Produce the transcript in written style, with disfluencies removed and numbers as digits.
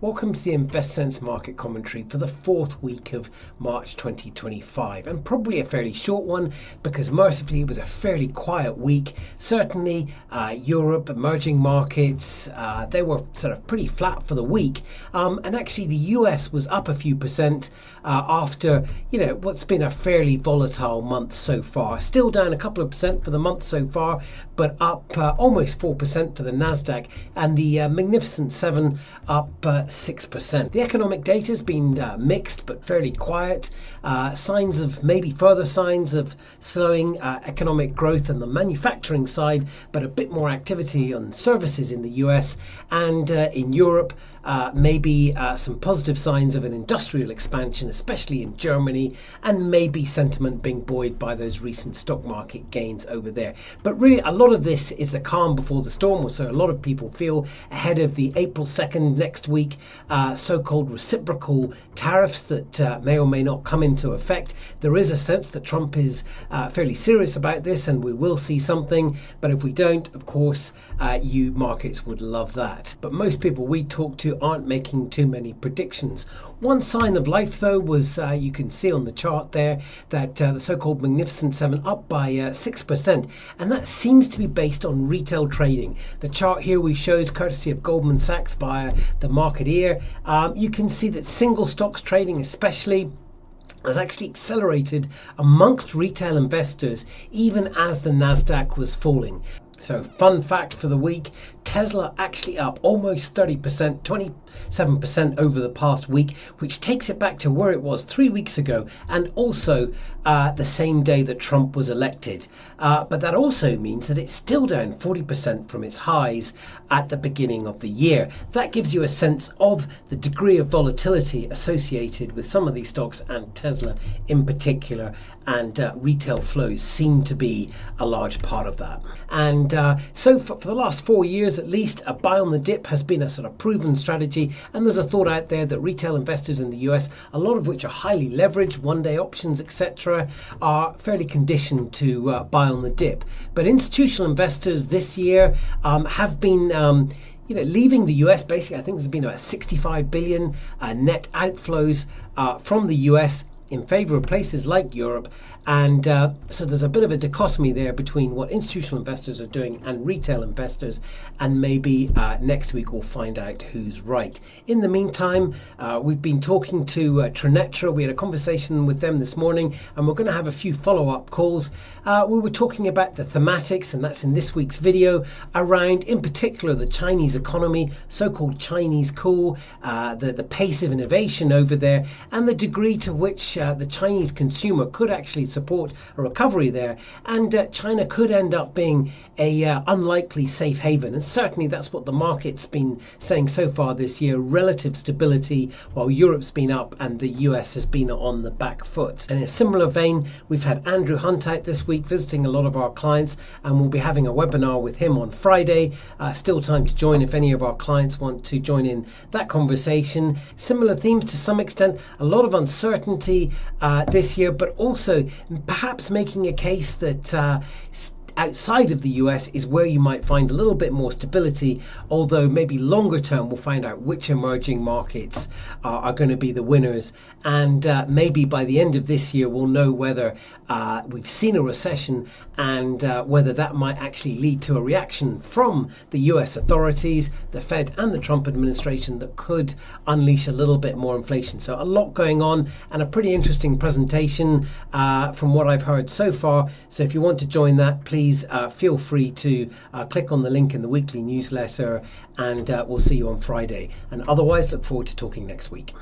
Welcome to the InvestSenst market commentary for the fourth week of March 2025, and probably a fairly short one because mercifully it was a fairly quiet week. Certainly Europe, emerging markets, they were sort of pretty flat for the week, and actually the US was up a few percent after what's been a fairly volatile month so far. Still down a couple of percent for the month so far, but up almost 4% for the Nasdaq, and the Magnificent Seven up 6%. The economic data has been mixed but fairly quiet. Signs of maybe further signs of slowing economic growth on the manufacturing side, but a bit more activity on services in the US and in Europe. Maybe some positive signs of an industrial expansion, especially in Germany, and maybe sentiment being buoyed by those recent stock market gains over there. But really, a lot of this is the calm before the storm, or so a lot of people feel, ahead of the April 2nd next week so-called reciprocal tariffs that may or may not come into effect. There is a sense that Trump is fairly serious about this, and we will see something. But if we don't, of course, you markets would love that. But most people we talk to aren't making too many predictions. One sign of life, though, was you can see on the chart there that the so-called Magnificent Seven up by 6%, and that seems to be based on retail trading. The chart here we shows courtesy of Goldman Sachs via the Marketeer. You can see that single stocks trading especially has actually accelerated amongst retail investors even as the Nasdaq was falling. So, fun fact for the week, Tesla actually up almost 30%, 27% over the past week, which takes it back to where it was 3 weeks ago, and also the same day that Trump was elected. But that also means that it's still down 40% from its highs at the beginning of the year. That gives you a sense of the degree of volatility associated with some of these stocks, and Tesla in particular, and retail flows seem to be a large part of that. And so for the last 4 years at least, a buy on the dip has been a sort of proven strategy, and there's a thought out there that retail investors in the US, a lot of which are highly leveraged, one-day options, etc., are fairly conditioned to buy on the dip. But institutional investors this year have been leaving the US. Basically, I think there's been about 65 billion net outflows from the US in favour of places like Europe, and so there's a bit of a dichotomy there between what institutional investors are doing and retail investors, and maybe next week we'll find out who's right. In the meantime, we've been talking to Trinetra. We had a conversation with them this morning, and we're going to have a few follow-up calls. We were talking about the thematics, and that's in this week's video, around in particular the Chinese economy, so-called Chinese cool, the pace of innovation over there, and the degree to which the Chinese consumer could actually support a recovery there, and China could end up being a unlikely safe haven. And certainly that's what the market's been saying so far this year, relative stability, while Europe's been up and the US has been on the back foot. And in a similar vein, we've had Andrew Hunt out this week visiting a lot of our clients, and we'll be having a webinar with him on Friday. Still time to join if any of our clients want to join in that conversation. Similar themes to some extent, a lot of uncertainty this year, but also perhaps making a case that outside of the US is where you might find a little bit more stability, although maybe longer term we'll find out which emerging markets are going to be the winners, and maybe by the end of this year we'll know whether we've seen a recession, and whether that might actually lead to a reaction from the US authorities, the Fed and the Trump administration that could unleash a little bit more inflation. So a lot going on, and a pretty interesting presentation from what I've heard so far. So if you want to join that, please feel free to click on the link in the weekly newsletter, and we'll see you on Friday. And otherwise, look forward to talking next week.